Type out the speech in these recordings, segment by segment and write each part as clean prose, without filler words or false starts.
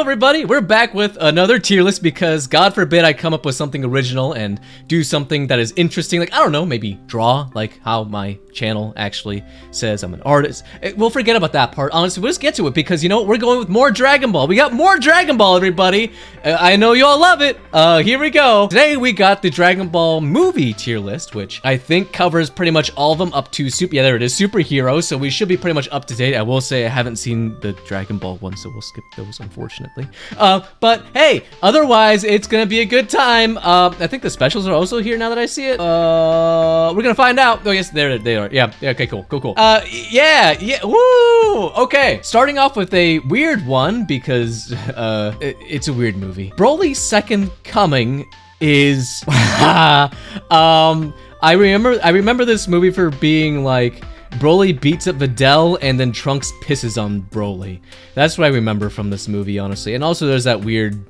everybody, we're back with another tier list because God forbid I come up with something original and do something that is interesting, like, I don't know, maybe draw, like how my channel actually says I'm an artist. We'll forget about that part, honestly. We'll just get to it because, you know, we're going with more Dragon Ball. We got more Dragon Ball, everybody. I know you all love it. Here we go. Today we got the Dragon Ball movie tier list, which I think covers pretty much all of them up to yeah, there it is, superhero, so we should be pretty much up to date. I will say I haven't seen the Dragon Ball one, so we'll skip those, unfortunately. But hey, otherwise, it's gonna be a good time. I think the specials are also here now that I see it. We're gonna find out. Oh, yes, there they are. Yeah, okay, cool. Yeah, woo! Okay, starting off with a weird one because, it's a weird movie. Broly's Second Coming is, I remember this movie for being like, Broly beats up Videl and then Trunks pisses on Broly. That's what I remember from this movie, honestly. And also there's that weird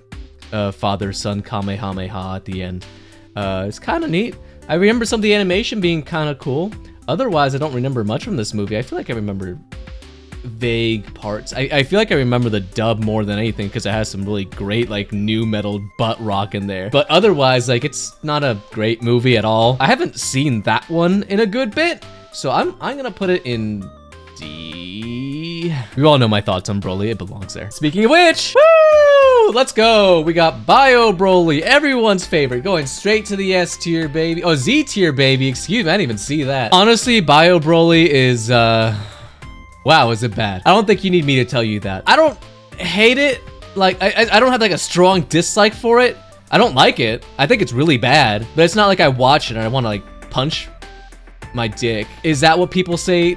father-son Kamehameha at the end. It's kind of neat. I remember some of the animation being kind of cool. Otherwise, I don't remember much from this movie. I feel like I remember vague parts. I feel like I remember the dub more than anything because it has some really great like new metal butt rock in there. But otherwise, like, it's not a great movie at all. I haven't seen that one in a good bit, so I'm gonna put it in D. You all know my thoughts on Broly. It belongs there. Speaking of which, woo! Let's go. We got Bio Broly, everyone's favorite, going straight to the S tier, baby. Oh, Z tier, baby. Excuse me, I didn't even see that. Honestly, Bio Broly is wow, is it bad? I don't think you need me to tell you that. I don't hate it. Like, I don't have like a strong dislike for it. I don't like it. I think it's really bad, but it's not like I watch it and I want to like punch my dick. Is that what people say?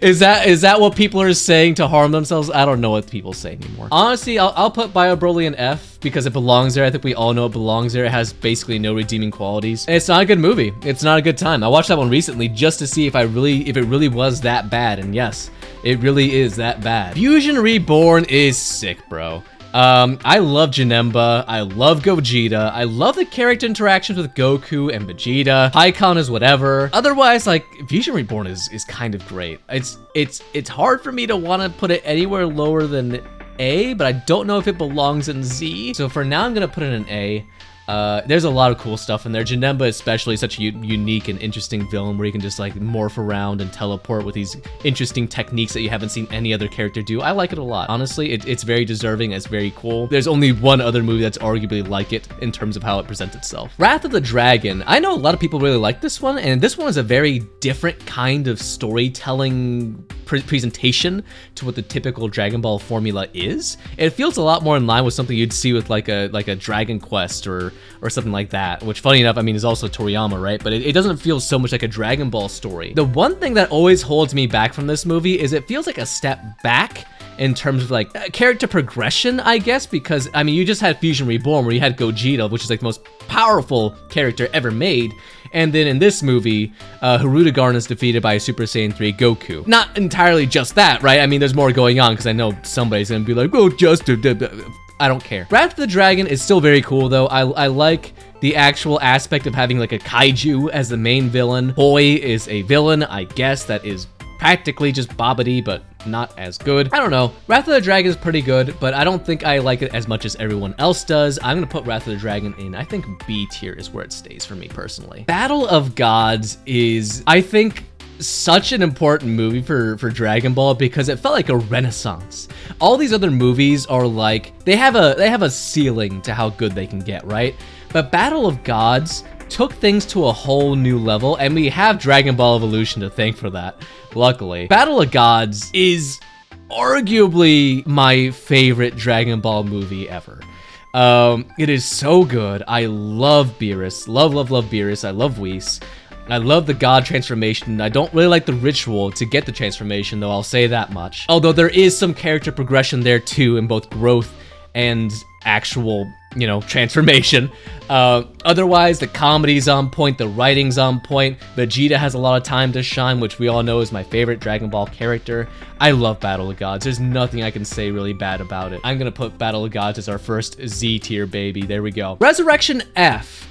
is that what people are saying to harm themselves? I don't know what people say anymore. Honestly, I'll put Bio Broly in F because it belongs there. I think we all know it belongs there. It has basically no redeeming qualities. And it's not a good movie. It's not a good time. I watched that one recently just to see if it really was that bad. And yes, it really is that bad. Fusion Reborn is sick, bro. I love Janemba, I love Gogeta, I love the character interactions with Goku and Vegeta. Pikkon is whatever. Otherwise, like, Fusion Reborn is kind of great. It's hard for me to want to put it anywhere lower than A, but I don't know if it belongs in Z. So for now, I'm gonna put it in A. There's a lot of cool stuff in there. Janemba especially is such a unique and interesting villain where you can just like morph around and teleport with these interesting techniques that you haven't seen any other character do. I like it a lot. Honestly, it's very deserving. It's very cool. There's only one other movie that's arguably like it in terms of how it presents itself. Wrath of the Dragon. I know a lot of people really like this one, and this one is a very different kind of storytelling presentation to what the typical Dragon Ball formula is. It feels a lot more in line with something you'd see with like a Dragon Quest or something like that, which funny enough, I mean, is also Toriyama, right? But it doesn't feel so much like a Dragon Ball story. The one thing that always holds me back from this movie is it feels like a step back in terms of like character progression, I guess, because I mean, you just had Fusion Reborn where you had Gogeta, which is like the most powerful character ever made. And then in this movie, Hirudegarn is defeated by a Super Saiyan 3 Goku. Not entirely just that, right? I mean, there's more going on because I know somebody's gonna be like, oh, just I don't care. Wrath of the Dragon is still very cool though. I like the actual aspect of having like a kaiju as the main villain. Hoi is a villain, I guess, that is practically just Babidi, but not as good. I don't know. Wrath of the Dragon is pretty good, but I don't think I like it as much as everyone else does. I'm gonna put Wrath of the Dragon in, I think B tier is where it stays for me personally. Battle of Gods is, I think, such an important movie for Dragon Ball because it felt like a renaissance. All these other movies are like, they have a ceiling to how good they can get, right? But Battle of Gods took things to a whole new level, and we have Dragon Ball Evolution to thank for that, luckily. Battle of Gods is arguably my favorite Dragon Ball movie ever. It is so good. I love Beerus. Love Beerus. I love Whis. I love the God transformation. I don't really like the ritual to get the transformation, though, I'll say that much. Although there is some character progression there, too, in both growth and actual, you know, transformation. Otherwise, the comedy's on point, the writing's on point. Vegeta has a lot of time to shine, which we all know is my favorite Dragon Ball character. I love Battle of Gods. There's nothing I can say really bad about it. I'm gonna put Battle of Gods as our first Z tier, baby. There we go. Resurrection F.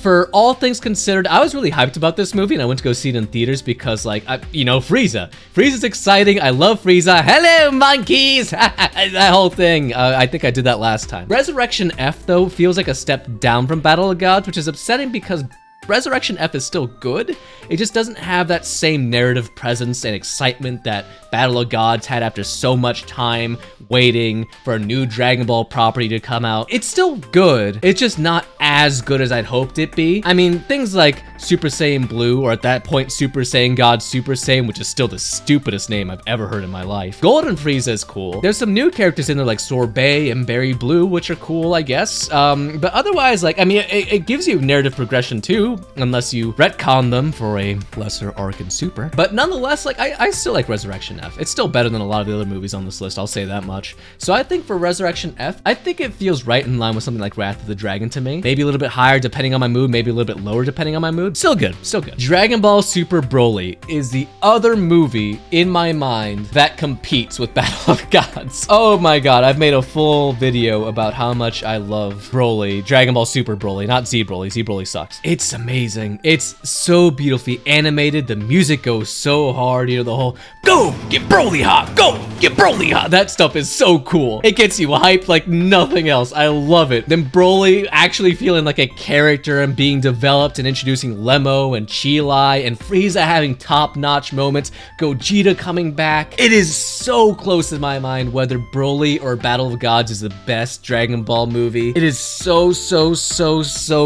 For all things considered, I was really hyped about this movie, and I went to go see it in theaters because, like, Frieza. Frieza's exciting. I love Frieza. Hello, monkeys! That whole thing. I think I did that last time. Resurrection F, though, feels like a step down from Battle of Gods, which is upsetting because Resurrection F is still good. It just doesn't have that same narrative presence and excitement that Battle of Gods had after so much time waiting for a new Dragon Ball property to come out. It's still good. It's just not as good as I'd hoped it'd be. I mean, things like Super Saiyan Blue, or at that point, Super Saiyan God Super Saiyan, which is still the stupidest name I've ever heard in my life. Golden Frieza is cool. There's some new characters in there like Sorbet and Berry Blue, which are cool, I guess. But otherwise, like, I mean, it gives you narrative progression too, unless you retcon them for a lesser arc in Super. But nonetheless, like, I still like Resurrection F. It's still better than a lot of the other movies on this list, I'll say that much. So I think for Resurrection F, I think it feels right in line with something like Wrath of the Dragon to me. Maybe a little bit higher depending on my mood, maybe a little bit lower depending on my mood. Still good, still good. Dragon Ball Super Broly is the other movie in my mind that competes with Battle of Gods. Oh my god, I've made a full video about how much I love Broly, Dragon Ball Super Broly, not Z Broly. Z Broly sucks. It's amazing. It's so beautifully animated. The music goes so hard, you know, the whole go get Broly hot, go get Broly hot. That stuff is so cool. It gets you hyped like nothing else. I love it. Then Broly actually feeling like a character and being developed and introducing Lemo and Chilai and Frieza having top-notch moments, Gogeta coming back. It is so close in my mind whether Broly or Battle of Gods is the best Dragon Ball movie. It is so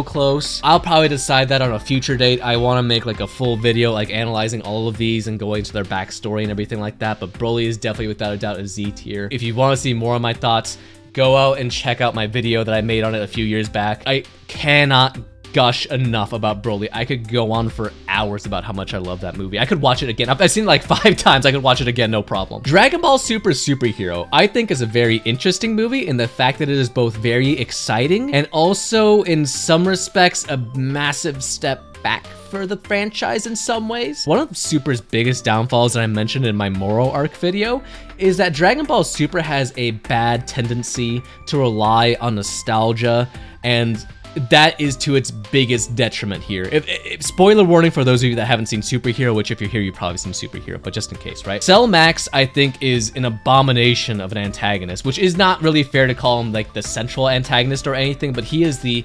close. I'll probably decide that on a future date. I want to make like a full video like analyzing all of these and going into their backstory and everything like that, but Broly is definitely without a doubt a Z tier. If you want to see more of my thoughts, go out and check out my video that I made on it a few years back. I cannot gush enough about Broly. I could go on for hours about how much I love that movie. I could watch it again. I've seen it like 5 times. I could watch it again, no problem. Dragon Ball Super Superhero, I think, is a very interesting movie in the fact that it is both very exciting and also, in some respects, a massive step back for the franchise in some ways. One of Super's biggest downfalls that I mentioned in my Moro arc video is that Dragon Ball Super has a bad tendency to rely on nostalgia, and that is to its biggest detriment here. Spoiler warning for those of you that haven't seen Superhero, which if you're here, you've probably seen Superhero, but just in case, right? Cell Max, I think, is an abomination of an antagonist, which is not really fair to call him like the central antagonist or anything, but he is the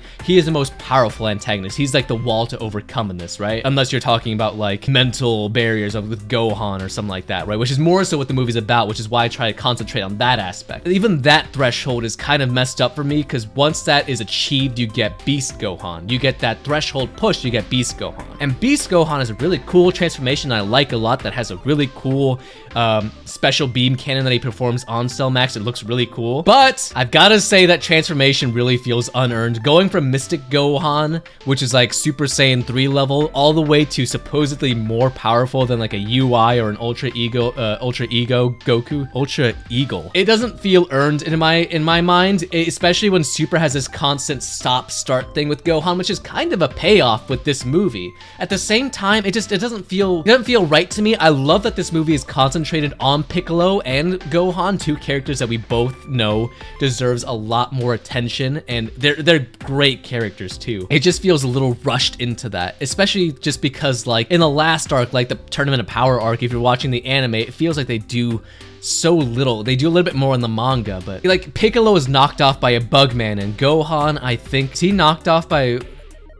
most powerful antagonist. He's like the wall to overcome in this, right? Unless you're talking about like mental barriers with Gohan or something like that, right? Which is more so what the movie's about, which is why I try to concentrate on that aspect. Even that threshold is kind of messed up for me, because once that is achieved, you get Beast Gohan. You get that threshold push, you get Beast Gohan. And Beast Gohan is a really cool transformation I like a lot, that has a really cool special beam cannon that he performs on Cell Max. It looks really cool. But I've got to say that transformation really feels unearned. Going from Mystic Gohan, which is like Super Saiyan 3 level, all the way to supposedly more powerful than like a UI or an Ultra Ego Goku. Ultra Eagle. It doesn't feel earned in my mind, especially when Super has this constant stop-start thing with Gohan, which is kind of a payoff with this movie. At the same time, it doesn't feel right to me. I love that this movie is concentrated on Piccolo and Gohan, two characters that we both know deserves a lot more attention, and they're great characters too. It just feels a little rushed into that, especially just because like in the last arc, like the Tournament of Power arc, if you're watching the anime, it feels like they do so little. They do a little bit more in the manga, but like Piccolo is knocked off by a Bugman, and Gohan, I think, is he knocked off by,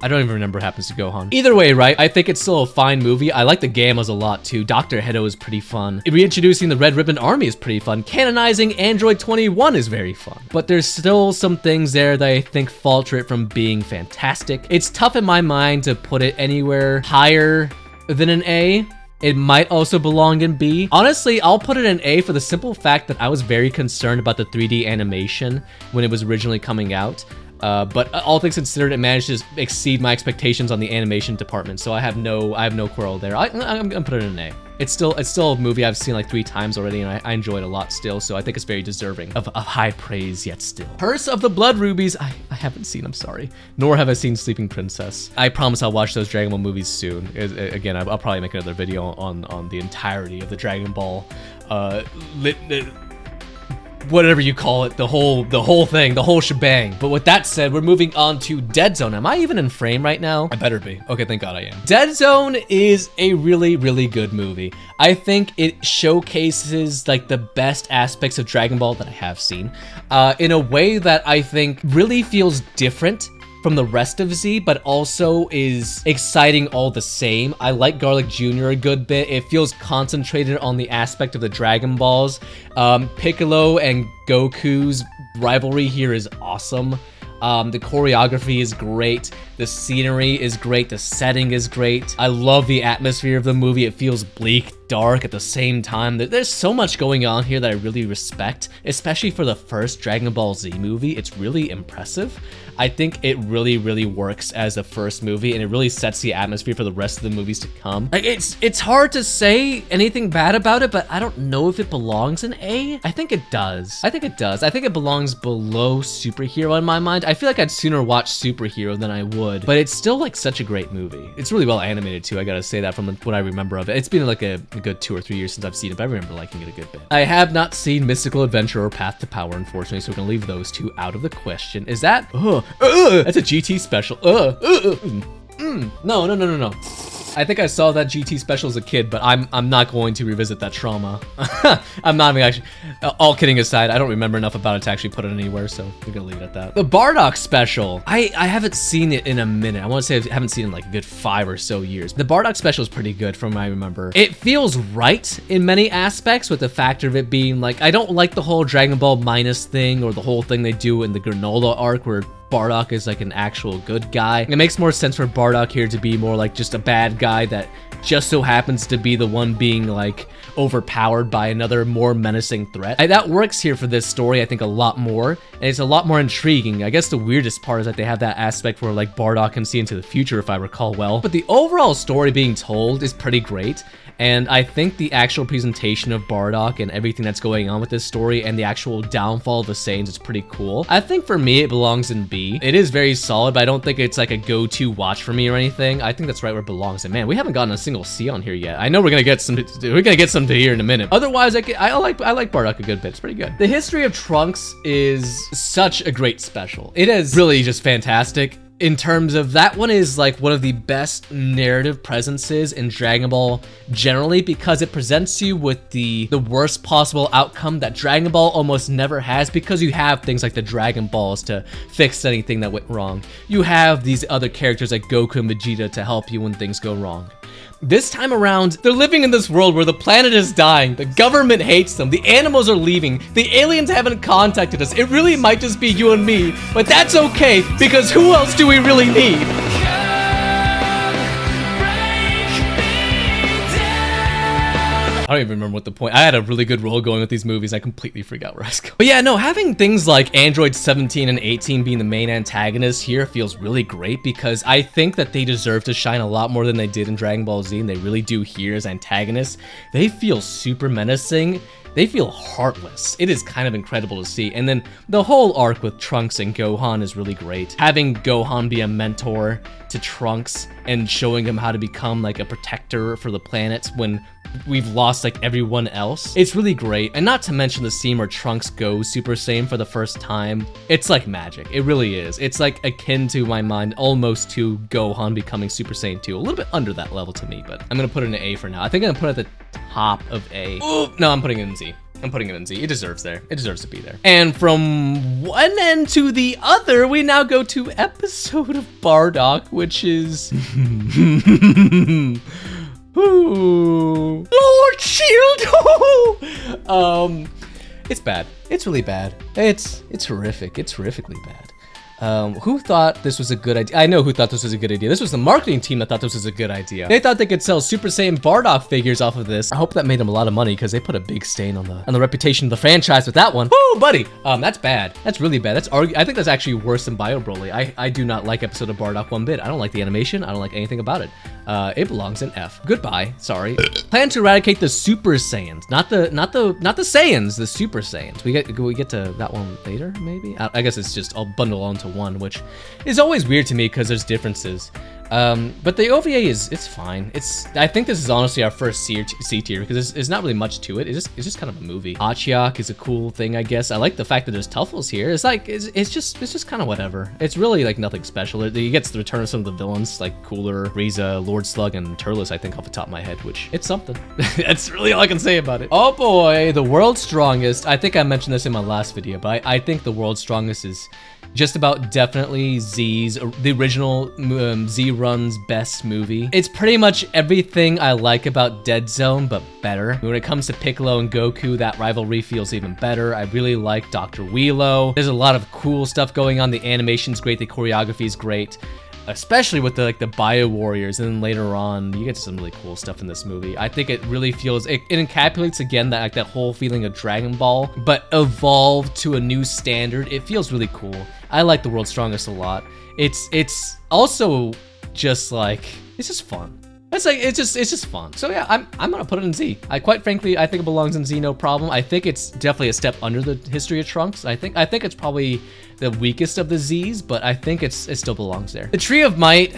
I don't even remember what happens to Gohan. Either way, right? I think it's still a fine movie. I like the Gammas a lot too. Dr. Hedo is pretty fun. Reintroducing the Red Ribbon Army is pretty fun. Canonizing Android 21 is very fun. But there's still some things there that I think falter it from being fantastic. It's tough in my mind to put it anywhere higher than an A. It might also belong in B. Honestly, I'll put it in A for the simple fact that I was very concerned about the 3D animation when it was originally coming out. But all things considered, it managed to exceed my expectations on the animation department. So I have no quarrel there. I'm gonna put it in an A. It's still a movie I've seen like 3 times already, and I enjoy it a lot still. So I think it's very deserving of high praise yet still. Curse of the Blood Rubies, I haven't seen. I'm sorry. Nor have I seen Sleeping Princess. I promise I'll watch those Dragon Ball movies soon. Again, I'll probably make another video on the entirety of the Dragon Ball, whatever you call it, the whole thing, the whole shebang. But with that said, we're moving on to Dead Zone. Am I even in frame right now? I better be. Okay, thank God I am. Dead Zone is a really, really good movie. I think it showcases like the best aspects of Dragon Ball that I have seen, in a way that I think really feels different from the rest of Z, but also is exciting all the same. I like Garlic Jr. a good bit. It feels concentrated on the aspect of the Dragon Balls. Piccolo and Goku's rivalry here is awesome. The choreography is great. The scenery is great. The setting is great. I love the atmosphere of the movie. It feels bleak, dark at the same time. There's so much going on here that I really respect, especially for the first Dragon Ball Z movie. It's really impressive. I think it really, really works as the first movie, and it really sets the atmosphere for the rest of the movies to come. Like, it's hard to say anything bad about it, but I don't know if it belongs in A. I think it does. I think it belongs below Superhero in my mind. I feel like I'd sooner watch Superhero than I would, but it's still like such a great movie. It's really well animated too. I gotta say that from what I remember of it. It's been like a good 2 or 3 years since I've seen it, but I remember liking it a good bit. I have not seen Mystical Adventure or Path to Power, unfortunately, so we're gonna leave those 2 out of the question. Is that? That's a GT special. No. I think I saw that GT special as a kid, but I'm not going to revisit that trauma. I'm not even actually. All kidding aside, I don't remember enough about it to actually put it anywhere, so we're gonna leave it at that. The Bardock special. I haven't seen it in a minute. I want to say I haven't seen it in like a good 5 or so years. The Bardock special is pretty good from what I remember. It feels right in many aspects, with the factor of it being like, I don't like the whole Dragon Ball minus thing or the whole thing they do in the Granola arc where Bardock is like an actual good guy. It makes more sense for Bardock here to be more like just a bad guy that just so happens to be the one being like overpowered by another more menacing threat. That works here for this story, I think, a lot more, and it's a lot more intriguing. I guess the weirdest part is that they have that aspect where like Bardock can see into the future, if I recall well, but the overall story being told is pretty great. And I think the actual presentation of Bardock and everything that's going on with this story and the actual downfall of the Saiyans is pretty cool. I think for me, it belongs in B. It is very solid, but I don't think it's like a go-to watch for me or anything. I think that's right where it belongs. And man, we haven't gotten a single C on here yet. I know we're gonna get some to here in a minute. Otherwise, I like Bardock a good bit. It's pretty good. The history of Trunks is such a great special. It is really just fantastic. In terms of that one is like one of the best narrative presences in Dragon Ball generally, because it presents you with the worst possible outcome that Dragon Ball almost never has, because you have things like the Dragon Balls to fix anything that went wrong. You have these other characters like Goku and Vegeta to help you when things go wrong. This time around, they're living in this world where the planet is dying, the government hates them, the animals are leaving, the aliens haven't contacted us. It really might just be you and me, but that's okay, because who else do we really need? I don't even remember what the point. I had a really good role going with these movies. I completely forgot where I was going. But yeah, no, having things like Android 17 and 18 being the main antagonists here feels really great, because I think that they deserve to shine a lot more than they did in Dragon Ball Z, and they really do here as antagonists. They feel super menacing. They feel heartless. It is kind of incredible to see. And then the whole arc with Trunks and Gohan is really great. Having Gohan be a mentor to Trunks and showing him how to become like a protector for the planet when we've lost like everyone else. It's really great. And not to mention the scene where Trunks goes Super Saiyan for the first time. It's like magic. It really is. It's like akin to my mind almost to Gohan becoming Super Saiyan 2. A little bit under that level to me, but I'm gonna put it in an A for now. I think I'm gonna put it at the top of A. Ooh, no, I'm putting it in Z. I'm putting it in Z. It deserves there. It deserves to be there. And from one end to the other, we now go to episode of Bardock, which is Ooh. Lord Shield. It's bad. It's really bad. It's horrific. It's horrifically bad. Who thought this was a good idea? I know who thought this was a good idea. This was the marketing team that thought this was a good idea. They thought they could sell Super Saiyan Bardock figures off of this. I hope that made them a lot of money because they put a big stain on the reputation of the franchise with that one. Woo, buddy! That's bad. That's really bad. I think that's actually worse than Bio Broly. I do not like episode of Bardock one bit. I don't like the animation. I don't like anything about it. It belongs in F. Goodbye. Sorry. Plan to eradicate the Super Saiyans, not the Saiyans, the Super Saiyans. We get to that one later, maybe. I guess it's just all bundled onto one, which is always weird to me because there's differences. But the OVA it's fine. I think this is honestly our first C tier because there's not really much to it. It's just kind of a movie. Achiak is a cool thing, I guess. I like the fact that there's Tuffles here. It's like it's just kind of whatever. It's really like nothing special. He gets the return of some of the villains like Cooler, Frieza, Lord Slug, and Turles, I think, off the top of my head, which it's something. That's really all I can say about it. Oh boy, the world's strongest. I think I mentioned this in my last video, but I think the world's strongest is just about definitely the original Z Run's best movie. It's pretty much everything I like about Dead Zone, but better. When it comes to Piccolo and Goku, that rivalry feels even better. I really like Dr. Wheelo. There's a lot of cool stuff going on. The animation's great, the choreography is great. Especially with the Bio Warriors, and then later on you get some really cool stuff in this movie. I think it really feels it encapsulates again that whole feeling of Dragon Ball, but evolved to a new standard. It feels really cool. I like the World's Strongest a lot. It's also just like it's just fun. It's just fun. So yeah, I'm gonna put it in Z. Quite frankly, I think it belongs in Z, no problem. I think it's definitely a step under the history of Trunks. I think it's probably the weakest of the Z's, but I think it still belongs there. The Tree of Might.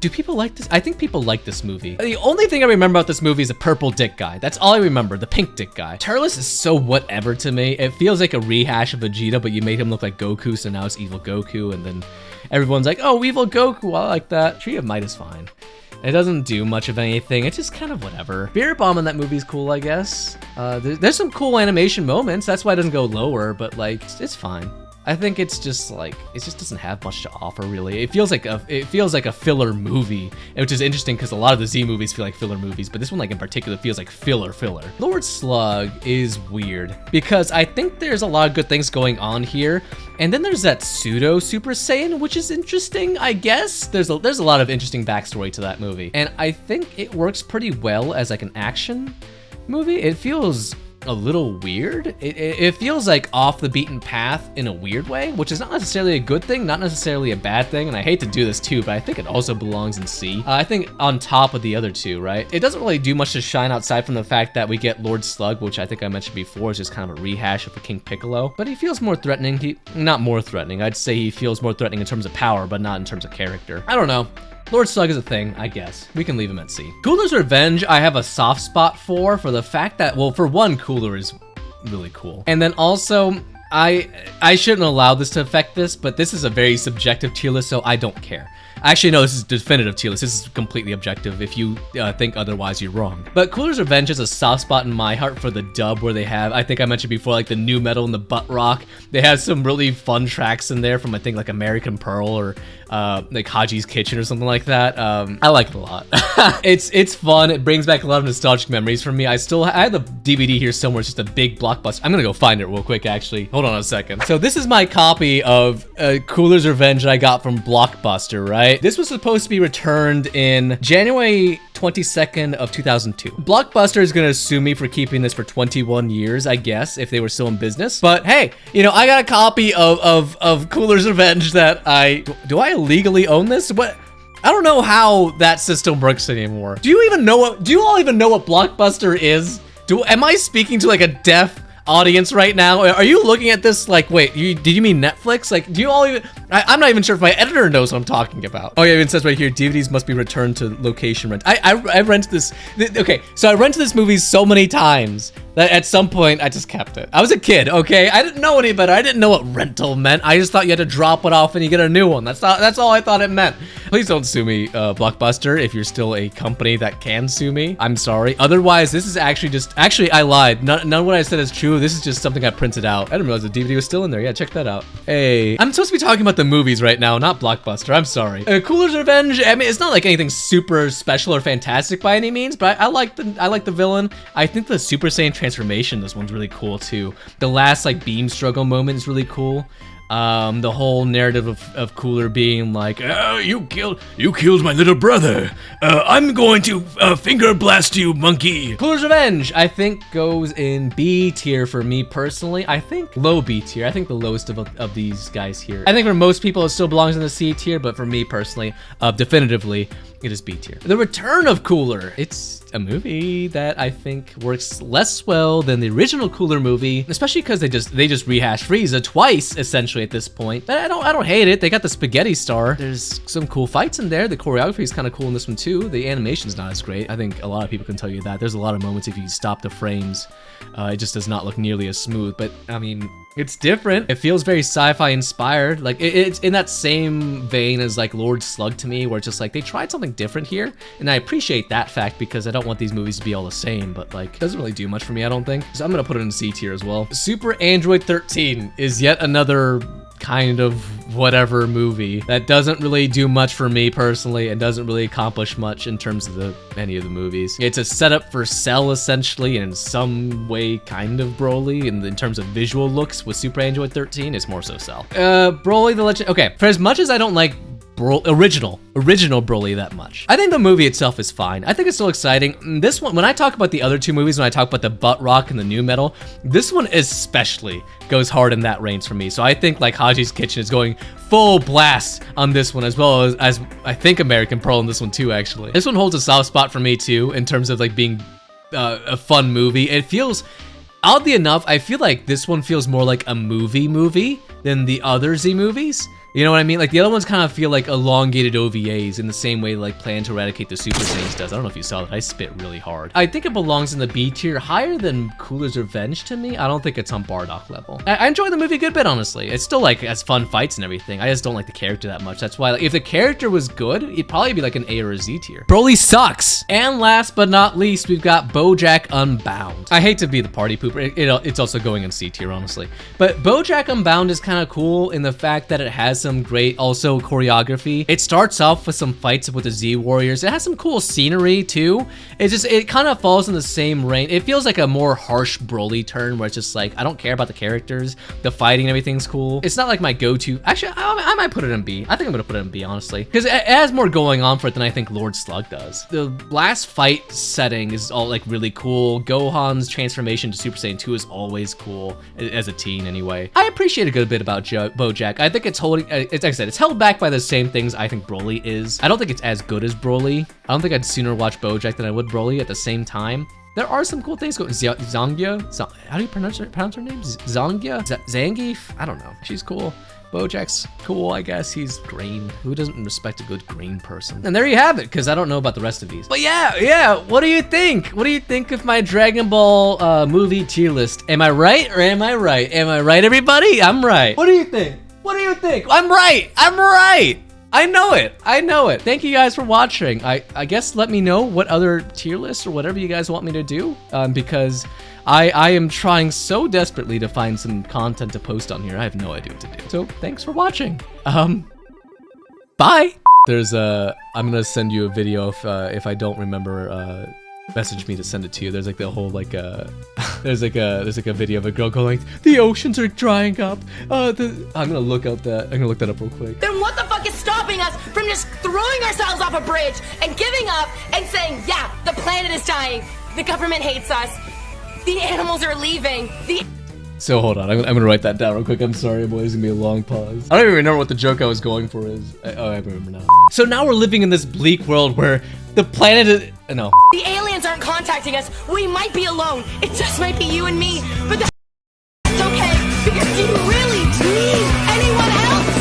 Do people like this? I think people like this movie. The only thing I remember about this movie is a purple dick guy. That's all I remember, the pink dick guy. Turles is so whatever to me. It feels like a rehash of Vegeta, but you made him look like Goku, so now it's evil Goku, and then everyone's like, oh, evil Goku, I like that. Tree of Might is fine. It doesn't do much of anything. It's just kind of whatever. Beer Bomb in that movie is cool, I guess. There's some cool animation moments. That's why it doesn't go lower, but like, it's fine. I think it's just like, it just doesn't have much to offer really. It feels like a filler movie, which is interesting because a lot of the Z movies feel like filler movies, but this one like in particular feels like filler. Lord Slug is weird because I think there's a lot of good things going on here. And then there's that pseudo Super Saiyan, which is interesting, I guess. There's a lot of interesting backstory to that movie. And I think it works pretty well as like an action movie. It feels a little weird. It feels like off the beaten path in a weird way, which is not necessarily a good thing, not necessarily a bad thing, and I hate to do this too, but I think it also belongs in C. I think on top of the other two, right? It doesn't really do much to shine outside from the fact that we get Lord Slug, which I think I mentioned before is just kind of a rehash of a King Piccolo, but he feels more threatening. Not more threatening, I'd say he feels more threatening in terms of power, but not in terms of character. I don't know. Lord Slug is a thing, I guess. We can leave him at C. Cooler's Revenge, I have a soft spot for the fact that, well, for one, Cooler is really cool. And then also, I shouldn't allow this to affect this, but this is a very subjective tier list, so I don't care. Actually, no, this is definitive tier list. This is completely objective. If you think otherwise, you're wrong. But Cooler's Revenge is a soft spot in my heart for the dub where they have, I think I mentioned before, like the new metal and the butt rock. They have some really fun tracks in there from, I think, like American Pearl or like Haji's Kitchen or something like that. I like it a lot. It's fun. It brings back a lot of nostalgic memories for me. I have the DVD here somewhere. It's just a big blockbuster. I'm gonna go find it real quick, actually. Hold on a second. So this is my copy of Cooler's Revenge that I got from Blockbuster, right? This was supposed to be returned in January 22nd of 2002. Blockbuster is gonna sue me for keeping this for 21 years, I guess, if they were still in business. But hey, you know, I got a copy of Cooler's Revenge that do I legally own this? What? I don't know how that system works anymore. Do you all even know what Blockbuster is? Am I speaking to like a deaf audience right now? Are you looking at this like, wait, did you mean Netflix? Like, do you all even, I'm not even sure if my editor knows what I'm talking about. Oh yeah, it says right here, DVDs must be returned to location rent. I rent this, okay, so I rented this movie so many times that at some point I just kept it. I was a kid, okay? I didn't know any better. I didn't know what rental meant. I just thought you had to drop it off and you get a new one. That's all I thought it meant. Please don't sue me, Blockbuster, if you're still a company that can sue me. I'm sorry. Otherwise, this is actually I lied. None of what I said is true. This is just something I printed out. I didn't realize the DVD was still in there. Yeah, check that out. Hey, I'm supposed to be talking about the movies right now, not Blockbuster. I'm sorry. Cooler's Revenge, I mean, it's not like anything super special or fantastic by any means, but I like the villain. I think the Super Saiyan transformation, this one's really cool too. The last like beam struggle moment is really cool. The whole narrative of Cooler being like, oh, you killed my little brother. I'm going to finger blast you, monkey. Cooler's Revenge, I think, goes in B tier for me personally. I think low B tier. I think the lowest of these guys here. I think for most people it still belongs in the C tier, but for me personally, definitively, it is B tier. The Return of Cooler. It's a movie that I think works less well than the original Cooler movie, especially because they just rehashed Frieza twice essentially at this point. But I don't hate it. They got the spaghetti star. There's some cool fights in there. The choreography is kind of cool in this one too. The animation's not as great. I think a lot of people can tell you that. There's a lot of moments if you stop the frames, it just does not look nearly as smooth. But I mean, it's different. It feels very sci-fi inspired. Like it's in that same vein as like Lord Slug to me, where it's just like they tried something different here, and I appreciate that fact because I don't want these movies to be all the same. But like, it doesn't really do much for me, I don't think. So I'm gonna put it in C tier as well. Super Android 13 is yet another kind of whatever movie that doesn't really do much for me personally and doesn't really accomplish much in terms of any of the movies. It's a setup for Cell essentially, and in some way kind of Broly, and in terms of visual looks with Super Android 13, it's more so Cell. Broly the Legend. Okay, for as much as I don't like original Broly that much, I think the movie itself is fine. I think it's still exciting. This one, when I talk about the other two movies, when I talk about the Butt Rock and the New Metal, this one especially goes hard in that range for me. So I think like Haji's Kitchen is going full blast on this one, as well as I think American Pearl in this one too, actually. This one holds a soft spot for me too, in terms of like being a fun movie. It feels, oddly enough, I feel like this one feels more like a movie than the other Z movies. You know what I mean? Like the other ones kind of feel like elongated OVAs in the same way like Plan to Eradicate the Super Saiyans does. I don't know if you saw that. I spit really hard. I think it belongs in the B tier, higher than Cooler's Revenge to me. I don't think it's on Bardock level. I enjoy the movie a good bit, honestly. It's still like has fun fights and everything. I just don't like the character that much. That's why like, if the character was good, it'd probably be like an A or a Z tier. Broly sucks. And last but not least, we've got BoJack Unbound. I hate to be the party pooper. It's also going in C tier, honestly. But BoJack Unbound is kind of cool in the fact that it has some great also choreography. It starts off with some fights with the Z Warriors. It has some cool scenery too. It kind of falls in the same range. It feels like a more harsh Broly turn where it's just like, I don't care about the characters. The fighting and everything's cool. It's not like my go-to. Actually, I might put it in B. I think I'm gonna put it in B, honestly, because it has more going on for it than I think Lord Slug does. The last fight setting is all like really cool. Gohan's transformation to Super Saiyan 2 is always cool, as a teen anyway. I appreciate a good bit about BoJack. I think it's holding, like I said, it's held back by the same things I think Broly is. I don't think it's as good as Broly. I don't think I'd sooner watch BoJack than I would Broly at the same time. There are some cool things going. Zangia? How do you pronounce her name? Zangia? Zangief? I don't know. She's cool. BoJack's cool, I guess. He's green. Who doesn't respect a good green person? And there you have it, because I don't know about the rest of these. But yeah, what do you think? What do you think of my Dragon Ball movie tier list? Am I right or am I right? Am I right, everybody? I'm right. What do you think? What do you think? I'm right. I'm right. I know it. I know it. Thank you guys for watching. I guess let me know what other tier lists or whatever you guys want me to do, because I am trying so desperately to find some content to post on here. I have no idea what to do. So thanks for watching. Bye. I'm gonna send you a video if I don't remember, message me to send it to you. There's like the whole like there's like a video of a girl going like, the oceans are drying up. I'm gonna look that up real quick. Then what the fuck is stopping us from just throwing ourselves off a bridge and giving up and saying, yeah, the planet is dying, the government hates us, the animals are leaving, So hold on, I'm gonna write that down real quick. I'm sorry, boys, it's gonna be a long pause. I don't even remember what the joke I was going for is. I remember now. So now we're living in this bleak world where the planet is, no. The aliens aren't contacting us. We might be alone. It just might be you and me, but that's okay, because do you really need anyone else?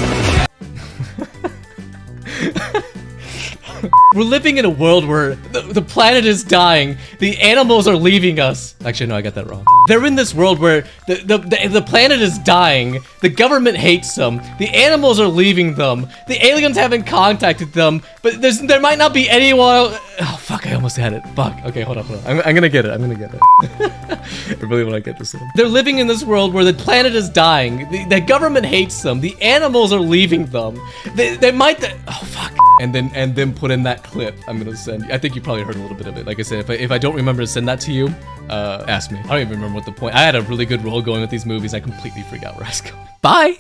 We're living in a world where the planet is dying, the animals are leaving us. Actually, no, I got that wrong. They're in this world where the planet is dying, the government hates them, the animals are leaving them, the aliens haven't contacted them, but there might not be anyone. Oh, fuck, I almost had it. Fuck. Okay, hold on. I'm gonna get it. I really want to get this in. They're living in this world where the planet is dying, the government hates them, the animals are leaving them. They might, oh, fuck. And then put in that clip I'm gonna send you. I think you probably heard a little bit of it. Like I said, if I don't remember to send that to you, ask me. I don't even remember what the point. I had a really good roll going with these movies. I completely forgot where I was going. Bye.